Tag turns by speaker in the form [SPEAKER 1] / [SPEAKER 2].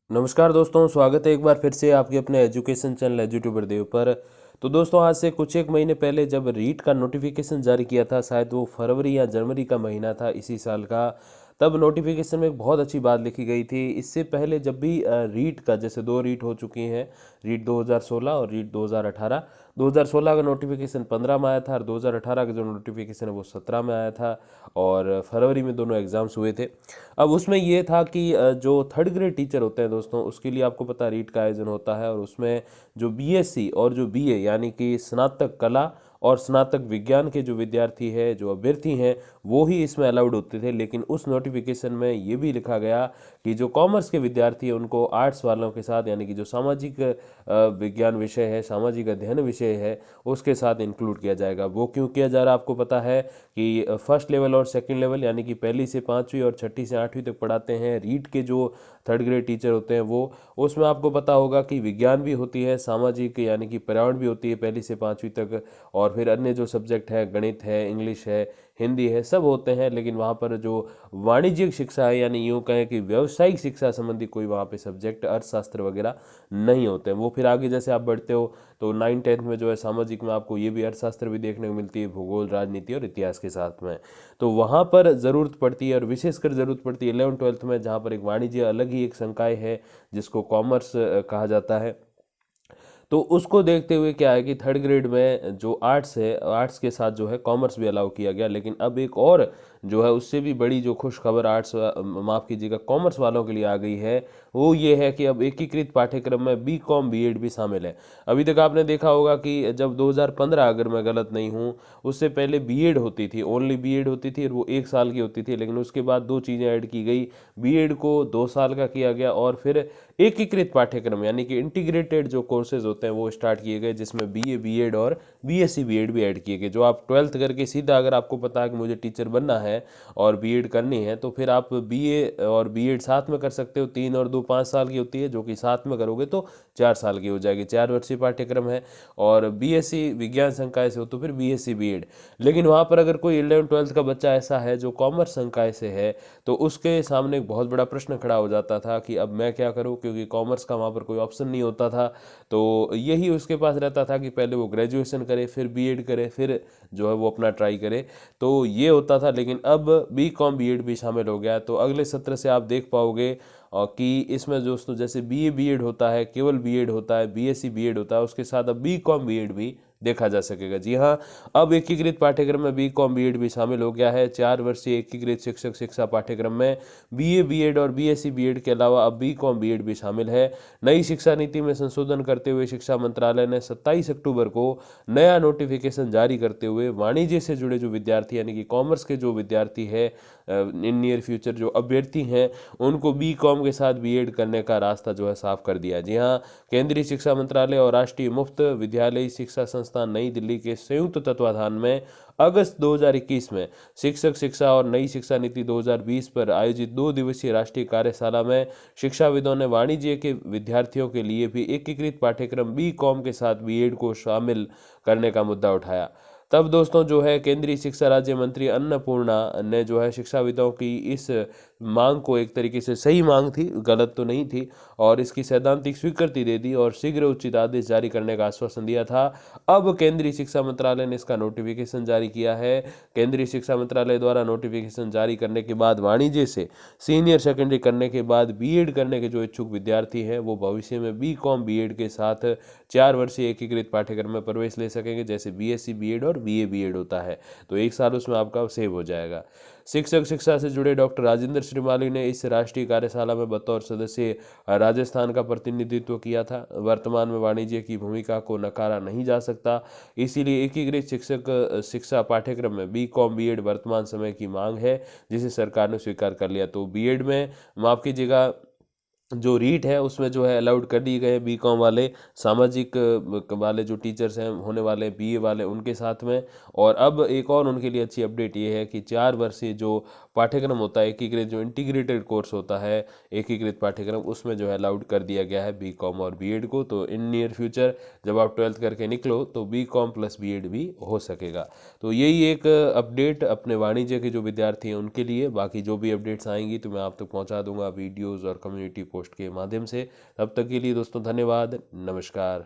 [SPEAKER 1] नमस्कार दोस्तों, स्वागत है एक बार फिर से आपके अपने एजुकेशन चैनल एजुट्यूबर देव पर। तो दोस्तों, आज से कुछ एक महीने पहले जब रीट का नोटिफिकेशन जारी किया था, शायद वो फरवरी या जनवरी का महीना था इसी साल का। तब नोटिफिकेशन में एक बहुत अच्छी बात लिखी गई थी। इससे पहले जब भी रीट का, जैसे दो रीट हो चुकी हैं, रीट 2016 और रीट 2018। 2016 का नोटिफिकेशन 15 में आया था और 2018 का जो नोटिफिकेशन है वो 17 में आया था। और फरवरी में दोनों एग्ज़ाम्स हुए थे। अब उसमें ये था कि जो थर्ड ग्रेड टीचर होते हैं दोस्तों, उसके लिए आपको पता है रीट का आयोजन होता है। और उसमें जो बीएससी और जो बीए यानी कि स्नातक कला और स्नातक विज्ञान के जो विद्यार्थी है, जो अभ्यर्थी हैं, वो ही इसमें अलाउड होते थे। लेकिन उस नोटिफिकेशन में ये भी लिखा गया कि जो कॉमर्स के विद्यार्थी हैं उनको आर्ट्स वालों के साथ, यानी कि जो सामाजिक विज्ञान विषय है, सामाजिक अध्ययन विषय है, उसके साथ इंक्लूड किया जाएगा। वो क्यों किया जा रहा है आपको पता है कि फर्स्ट लेवल और सेकंड लेवल, यानी कि पहली से पाँचवीं और छठी से आठवीं तक पढ़ाते हैं रीट के जो थर्ड ग्रेड टीचर होते हैं वो। उसमें आपको पता होगा कि विज्ञान भी होती है, सामाजिक यानी कि पर्यावरण भी होती है पहली से पाँचवीं तक। और फिर अन्य जो सब्जेक्ट है, गणित है, इंग्लिश है, हिंदी है, सब होते हैं। लेकिन वहाँ पर जो वाणिज्यिक शिक्षा है, यानी यूँ कहें कि व्यावसायिक शिक्षा संबंधी कोई वहाँ पे सब्जेक्ट, अर्थशास्त्र वगैरह नहीं होते हैं। वो फिर आगे जैसे आप बढ़ते हो तो 9th 10th में जो है सामाजिक में आपको ये भी अर्थशास्त्र भी देखने को मिलती है, भूगोल, राजनीति और इतिहास के साथ में। तो वहाँ पर ज़रूरत पड़ती है, और विशेषकर ज़रूरत पड़ती है 11th 12th में, जहाँ पर एक वाणिज्य अलग ही एक संकाय है जिसको कॉमर्स कहा जाता है। तो उसको देखते हुए क्या है कि थर्ड ग्रेड में जो आर्ट्स है, आर्ट्स के साथ जो है कॉमर्स भी अलाउ किया गया। लेकिन अब एक और जो है उससे भी बड़ी जो खुश खबर आर्ट्स, माफ़ कीजिएगा, कॉमर्स वालों के लिए आ गई है, वो ये है कि अब एकीकृत पाठ्यक्रम में बीकॉम बीएड भी शामिल है। अभी तक आपने देखा होगा कि जब 2015, अगर मैं गलत नहीं हूँ, उससे पहले बीएड होती थी, ओनली बीएड होती थी और वो 1 साल की होती थी। लेकिन उसके बाद दो चीज़ें ऐड की गई, बीएड को 2 साल का किया गया और फिर एकीकृत पाठ्यक्रम यानी कि इंटीग्रेटेड जो कोर्सेज होते हैं वो स्टार्ट किए गए, जिसमें बीए बीएड और बीएससी बीएड भी ऐड किए गए। जो आप 12th करके सीधा, अगर आपको पता है कि मुझे टीचर बनना है और बीएड करनी है, तो फिर आप बीए और बीएड साथ में कर सकते हो। 3 और 2 5 साल की होती है, जो कि साथ में करोगे तो 4 साल की हो जाएगी। 4 वर्षीय पाठ्यक्रम है। और बीएससी विज्ञान संकाय से हो तो फिर बीएससी बीएड। लेकिन वहाँ पर अगर कोई 11th 12th का बच्चा ऐसा है जो कॉमर्स संकाय से है, तो उसके सामने एक बहुत बड़ा प्रश्न खड़ा हो जाता था कि अब मैं क्या करूं, क्योंकि कॉमर्स का वहाँ पर कोई ऑप्शन नहीं होता था। तो यही उसके पास रहता था कि पहले वो ग्रेजुएशन करे, फिर बीएड करे, फिर जो है वो अपना ट्राई करे। तो ये होता था। लेकिन अब बी कॉम बीएड भी शामिल हो गया। तो अगले सत्र से आप देख पाओगे कि इसमें दोस्तों, जैसे बीए बीएड होता है, केवल बीएड होता है, बीएससी बीएड होता है, उसके साथ अब बी कॉम बीएड भी देखा जा सकेगा। जी हाँ, अब एकीकृत पाठ्यक्रम में बी कॉम बीएड भी शामिल हो गया है। 4 वर्षीय एकीकृत शिक्षक शिक्षा पाठ्यक्रम में बीए बीएड और बीएससी बीएड के अलावा अब बी कॉम बीएड भी शामिल है। नई शिक्षा नीति में संशोधन करते हुए शिक्षा मंत्रालय ने 27 अक्टूबर को नया नोटिफिकेशन जारी करते हुए वाणिज्य से जुड़े जो विद्यार्थी, यानी कि कॉमर्स के जो विद्यार्थी है, इन नियर फ्यूचर जो अभ्यर्थी हैं, उनको बी कॉम के साथ बीएड करने का रास्ता जो है साफ कर दिया। जी हाँ, केंद्रीय शिक्षा मंत्रालय और राष्ट्रीय मुफ्त विद्यालयी शिक्षा संस्थान नई दिल्ली के संयुक्त तत्वाधान में अगस्त 2021 में शिक्षक शिक्षा और नई शिक्षा नीति 2020 पर आयोजित 2 दिवसीय राष्ट्रीय कार्यशाला में शिक्षाविदों ने वाणिज्य के विद्यार्थियों के लिए भी एकीकृत पाठ्यक्रम बी कॉम के साथ बीएड को शामिल करने का मुद्दा उठाया। तब दोस्तों जो है केंद्रीय शिक्षा राज्य मंत्री अन्नपूर्णा ने जो है शिक्षाविदों की इस मांग को, एक तरीके से सही मांग थी, गलत तो नहीं थी, और इसकी सैद्धांतिक स्वीकृति दे दी और शीघ्र उचित आदेश जारी करने का आश्वासन दिया था। अब केंद्रीय शिक्षा मंत्रालय ने इसका नोटिफिकेशन जारी किया है। केंद्रीय शिक्षा मंत्रालय द्वारा नोटिफिकेशन जारी करने के बाद वाणिज्य से सीनियर सेकेंडरी करने के बाद बीएड करने के जो इच्छुक विद्यार्थी हैं, वो भविष्य में बी कॉम बीएड के साथ 4 वर्षीय एकीकृत पाठ्यक्रम में प्रवेश ले सकेंगे, जैसे बीएससी बीएड और बीए बीएड होता है। तो 1 साल उसमें आपका सेव हो जाएगा। शिक्षक शिक्षा से जुड़े डॉक्टर राजेंद्र श्रीमाली ने इस राष्ट्रीय कार्यशाला में बतौर सदस्य राजस्थान का प्रतिनिधित्व किया था। वर्तमान में वाणिज्य की भूमिका को नकारा नहीं जा सकता, इसीलिए एकीकृत शिक्षक शिक्षा पाठ्यक्रम में बी कॉम बीएड वर्तमान समय की मांग है, जिसे सरकार ने स्वीकार कर लिया। तो बीएड में, माफ कीजिएगा, जो रीट है उसमें जो है अलाउड कर दिए गए बी कॉम वाले, सामाजिक वाले जो टीचर्स हैं होने वाले, बीए वाले, उनके साथ में। और अब एक और उनके लिए अच्छी अपडेट ये है कि 4 वर्षीय जो पाठ्यक्रम होता है, एकीकृत जो इंटीग्रेटेड कोर्स होता है, एकीकृत पाठ्यक्रम, उसमें जो है अलाउड कर दिया गया है बी कॉम और बीएड को। तो इन नियर फ्यूचर जब आप 12th करके निकलो तो बी कॉम प्लस बीएड भी हो सकेगा। तो यही एक अपडेट अपने वाणिज्य के जो विद्यार्थी हैं उनके लिए। बाकी जो भी अपडेट्स आएंगी तो मैं आप तक पहुंचा दूंगा वीडियोज़ और कम्युनिटी पोस्ट के माध्यम से। तब तक के लिए दोस्तों धन्यवाद, नमस्कार।